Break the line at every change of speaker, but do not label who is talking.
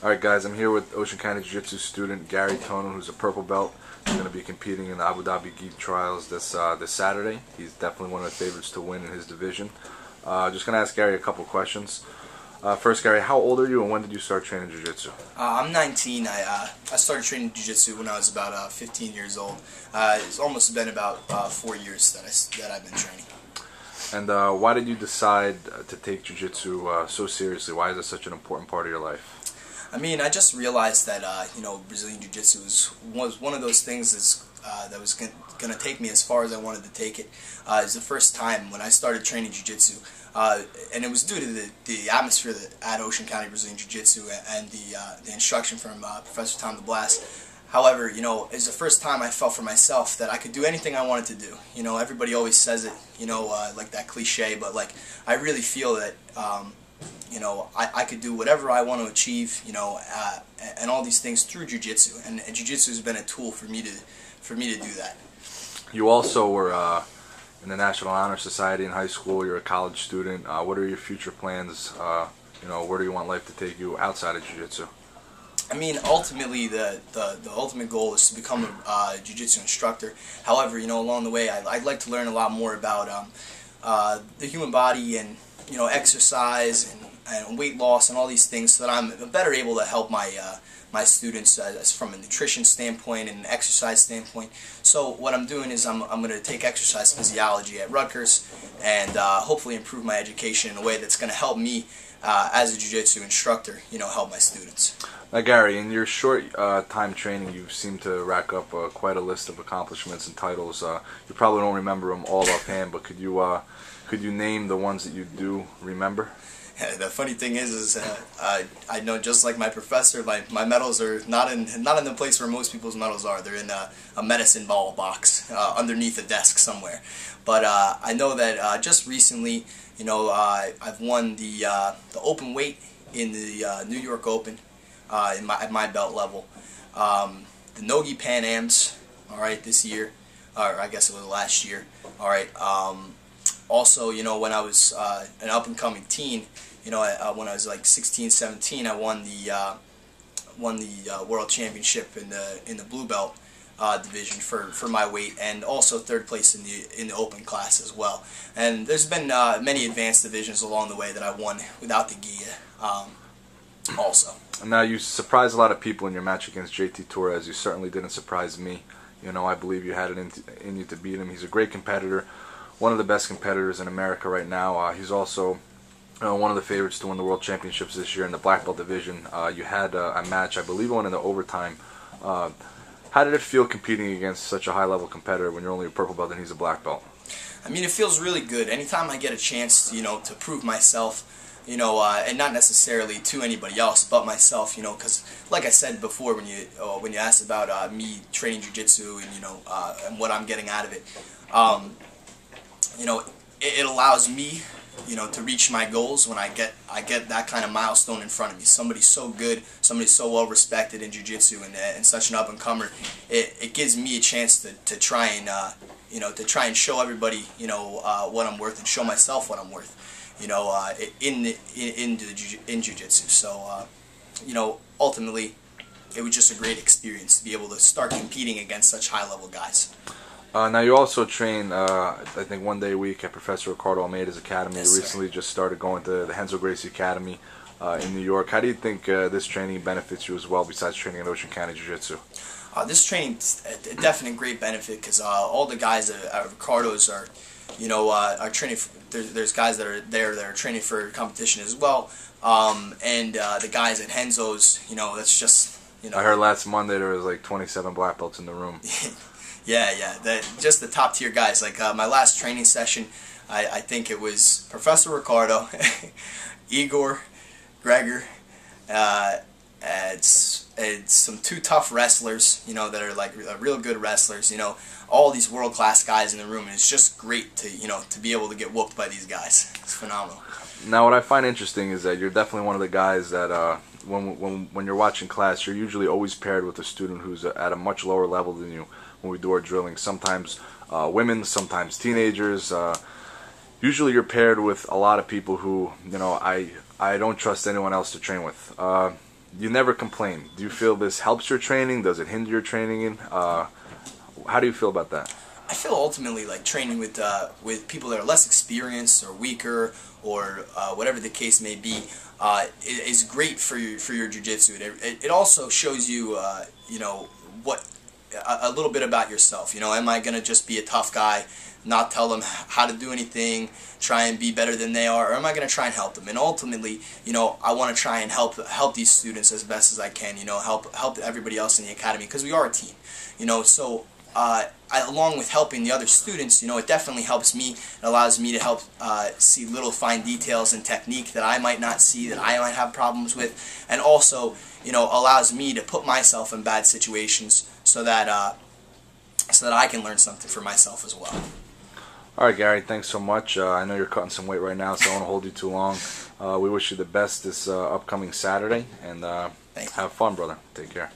Alright guys, I'm here with Ocean County Jiu-Jitsu student Gary Tono, who's a purple belt. He's going to be competing in the Abu Dhabi Geek Trials this Saturday. He's definitely one of the favorites to win in his division. Just going to ask Gary a couple questions. First, Gary, how old are you and when did you start training Jiu-Jitsu?
I'm 19. I started training Jiu-Jitsu when I was about 15 years old. It's almost been about 4 years that I've been training.
And why did you decide to take Jiu-Jitsu so seriously? Why is it such an important part of your life?
I mean, I just realized that Brazilian Jiu-Jitsu was one of those things that was going to take me as far as I wanted to take it. It was the first time when I started training Jiu-Jitsu, and it was due to the atmosphere at Ocean County Brazilian Jiu-Jitsu and the instruction from Professor Tom DeBlas. However, it was the first time I felt for myself that I could do anything I wanted to do. Everybody always says it, like that cliche, but like I really feel that I could do whatever I want to achieve, and all these things through Jiu-Jitsu, and Jiu-Jitsu has been a tool for me to do that.
You also were in the National Honor Society in high school. You're a college student. What are your future plans? Where do you want life to take you outside of Jiu-Jitsu?
I mean, ultimately, the ultimate goal is to become a Jiu-Jitsu instructor. However, along the way, I'd like to learn a lot more about the human body and exercise and weight loss and all these things, so that I'm better able to help my students from a nutrition standpoint and an exercise standpoint. So what I'm doing is I'm going to take exercise physiology at Rutgers and hopefully improve my education in a way that's going to help me as a Jiu-Jitsu instructor, help my students.
Now, Gary, in your short time training, you seem to rack up quite a list of accomplishments and titles. You probably don't remember them all offhand, but could you name the ones that you do remember?
The funny thing is I know, just like my professor, my medals are not in the place where most people's medals are. They're in a medicine ball box underneath a desk somewhere. But I know that just recently, I've won the open weight in the New York Open at my belt level. The Nogi Pan Ams, all right, this year, or I guess it was last year. All right. Also, when I was an up-and-coming teen, when I was like 16, 17, I won the world championship in the blue belt division for my weight, and also third place in the open class as well. And there's been many advanced divisions along the way that I won without the gi also.
Now, you surprised a lot of people in your match against JT Torres. You certainly didn't surprise me. I believe you had it in you to beat him. He's a great competitor. One of the best competitors in America right now. He's also one of the favorites to win the World Championships this year in the black belt division. You had a match, I believe, one in the overtime. How did it feel competing against such a high-level competitor when you're only a purple belt and he's a black belt?
I mean, it feels really good. Anytime I get a chance, to prove myself, and not necessarily to anybody else but myself, because like I said before, when you asked about me training jiu-jitsu and what I'm getting out of it. It allows me, to reach my goals when I get that kind of milestone in front of me. Somebody so good, somebody so well respected in jiu-jitsu and such an up-and-comer. It gives me a chance to try and show everybody, what I'm worth, and show myself what I'm worth, in jiu-jitsu. So, ultimately, it was just a great experience to be able to start competing against such high-level guys.
Now, you also train, I think, 1 day a week at Professor Ricardo Almeida's academy.
Yes,
you recently just started going to the Renzo Gracie Academy in New York. How do you think this training benefits you as well, besides training at Ocean County Jiu-Jitsu?
This training's a definite great benefit, because all the guys at Ricardo's are training. There's guys that are there that are training for competition as well, and the guys at Renzo's, that's just,
I heard last Monday there was like 27 black belts in the room.
Yeah, just the top tier guys. Like my last training session, I think it was Professor Ricardo, Igor, Gregor, and some two tough wrestlers, that are like real good wrestlers. All these world class guys in the room, and it's just great to to be able to get whooped by these guys. It's phenomenal.
Now, what I find interesting is that you're definitely one of the guys that when you're watching class, you're usually always paired with a student who's at a much lower level than you. When we do our drilling, sometimes women, sometimes teenagers. Usually you're paired with a lot of people who, I don't trust anyone else to train with. you never complain. Do you feel this helps your training? Does it hinder your training? How do you feel about that?
I feel ultimately like training with people that are less experienced or weaker or whatever the case may be is great for your jiu-jitsu. It also shows you you know, what a little bit about yourself. You know, am I gonna just be a tough guy, not tell them how to do anything, try and be better than they are, or am I going to try and help them? And ultimately, you know, I want to try and help these students as best as I can. You know, help everybody else in the academy, because we are a team. You know, so along with helping the other students, you know, it definitely helps me. It allows me to help see little fine details and technique that I might not see, that I might have problems with, and also, you know, allows me to put myself in bad situations so that I can learn something for myself as well.
All right, Gary, thanks so much. I know you're cutting some weight right now, so I don't want to hold you too long. We wish you the best this upcoming Saturday, and have fun, brother. Take care.